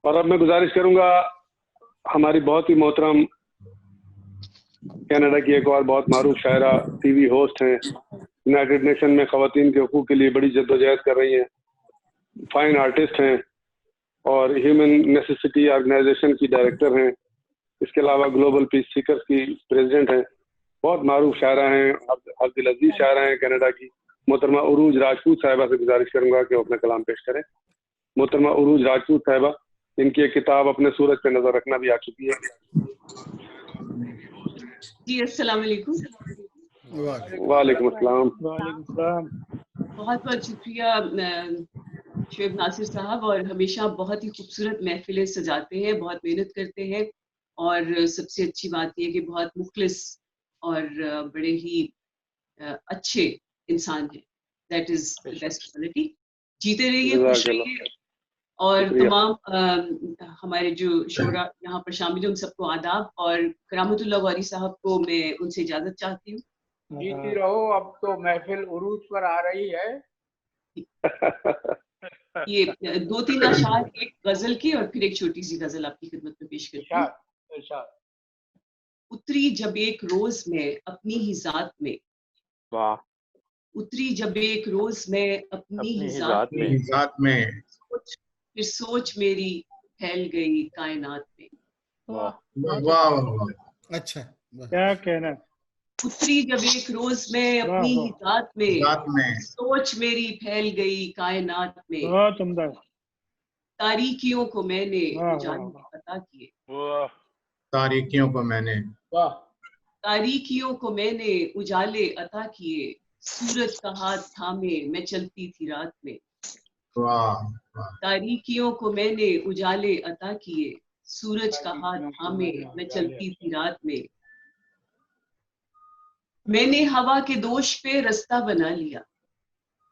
اور اب میں گزارش کروں گا ہماری بہت ہی محترم کینیڈا کی ایک اور بہت معروف شاعرہ، ٹی وی ہوسٹ ہیں، یونائیٹڈ نیشن میں خواتین کے حقوق کے لیے بڑی جدوجہد کر رہی ہیں، فائن آرٹسٹ ہیں اور ہیومن نیسیسٹی آرگنائزیشن کی ڈائریکٹر ہیں، اس کے علاوہ گلوبل پیس سیکرز کی پریزیڈنٹ ہیں، بہت معروف شاعرہ ہیں، عبدالعزیز شاعرہ ہیں کینیڈا کی، محترمہ عروج راجپوت صاحبہ سے گزارش کروں گا کہ وہ اپنا کلام پیش کریں۔ محترمہ عروج راجپوت صاحبہ، ان کی ایک کتاب اپنے سورج پہ نظر رکھنا بھی آ چکی ہے۔ جی السلام علیکم۔ وعلیکم السلام۔ بہت بہت شکریہ شعیب ناصر صاحب، اور ہمیشہ بہت ہی خوبصورت محفلیں سجاتے ہیں، بہت محنت کرتے ہیں، اور سب سے اچھی بات یہ کہ بہت مخلص اور بڑے ہی اچھے انسان ہیں۔ That is the best quality. جیتے رہیے، خوش رہیے، اور تمام ہمارے جو شعراء یہاں پر شامل ہیں ان سب کو آداب، اور کرامت اللہ غوری صاحب کو میں ان سے اجازت چاہتی ہوں۔ جیتی رہو، اب تو محفل عروج پر آ رہی ہے۔ یہ دو تین اشعار، ایک غزل کی اور پھر ایک چھوٹی سی غزل آپ کی خدمت میں پیش کرتی ہوں۔ اتری جب ایک روز میں اپنی ہی ذات میں، اتری جب ایک روز میں اپنی ہی ذات میں، پھر سوچ میری پھیل گئی کائنات میں۔ اچھا کیا کہنا۔ اتری جب ایک روز میں اپنی ہی ذات میں، سوچ میری پھیل گئی کائنات میں، بہت عمدہ۔ تاریکیوں کو میں نے اجالے عطا کیے، تاریکیوں کو میں نے تاریکیوں کو میں نے اجالے عطا کیے، سورج کا ہاتھ تھامے میں چلتی تھی رات میں، تاریکیوں کو میں نے اجالے عطا کیے، سورج کا ہاتھ تھامے میں چلتی تھی رات میں، میں نے ہوا کے دوش پہ رستہ بنا لیا،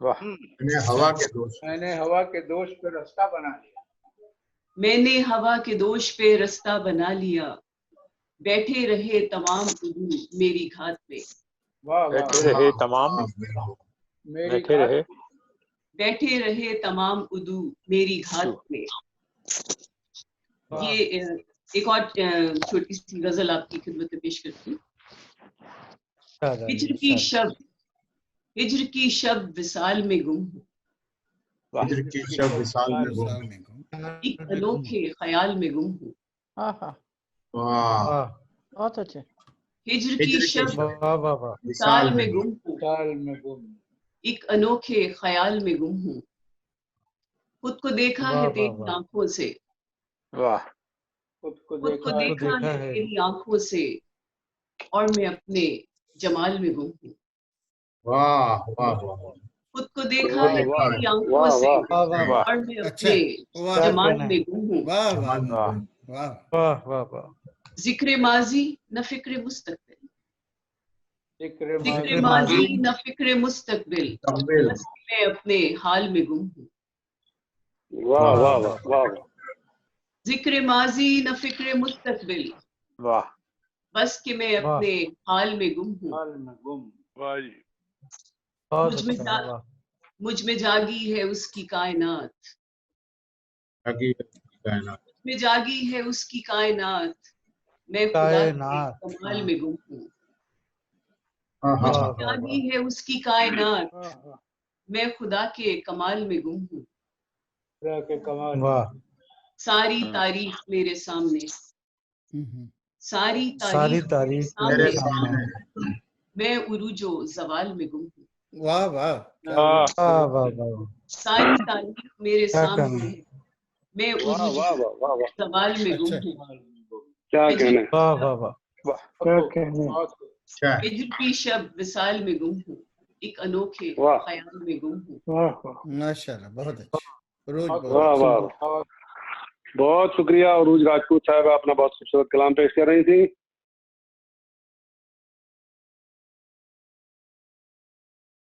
میں نے ہوا کے دوست میں نے ہوا کے دوش پہ رستہ بنا لیا، میں نے ہوا کے دوش پہ رستہ بنا لیا، بیٹھے رہے تمام عدو میری گھات میں، بیٹھے رہے تمام میری بیٹھے رہے تمام عدو میری گھات میں۔ یہ ایک اور چھوٹی سی غزل آپ کی خدمت میں پیش کرتی ہوں۔ ہجر کی شب، ہجر کی شب وصال میں گم ہوں، ہجر کی شب وصال میں گم، ایک انوکھے خیال میں گم ہوں، بہت اچھے۔ ہجر کی شب وصال میں گم ہوں، سال میں گم، ایک انوکھے خیال میں گم ہوں، خود کو دیکھا ہے تیری آنکھوں سے، خود کو خود کو دیکھا ہے تیری آنکھوں سے، اور میں اپنے جمال میں گم ہوں، واہ واہ واہ، خود کو دیکھا ہے تیری آنکھوں سے، اور میں اپنے جمال میں گم ہوں، ذکر ماضی نہ فکر مستقبل، ذکر ماضی نہ فکر مستقبل، بس میں اپنے حال میں گم ہوں، واہ واہ واہ واہ، ذکر ماضی نہ فکر مستقبل، بس کہ میں اپنے حال میں گم ہوں، حال میں گم۔ مجھ میں جاگی ہے اس کی کائنات، مجھ میں جاگی ہے اس کی کائنات، میں خدا کے کمال میں گم ہوں، مجھ میں جاگی ہے اس کی کائنات، میں خدا کے کمال میں گم ہوں، خدا کے کمال، ساری تاریخ میرے سامنے، ساری تاریخ میرے سامنے، میں عروج و زوال میں گم ہوں، واہ واہ، ساری تاریخ میرے سامنے، میں عروج و زوال میں گم ہوں، کیا کہنا ہے، ہجر کی شب وصال میں گم ہوں، ایک انوکھے خیال میں گم ہوں۔ ماشاءاللہ، بہت اچھا، واہ واہ، بہت شکریہ عروج راجپوت صاحبہ، اپنا بہت خوبصورت کلام پیش کر رہی تھی۔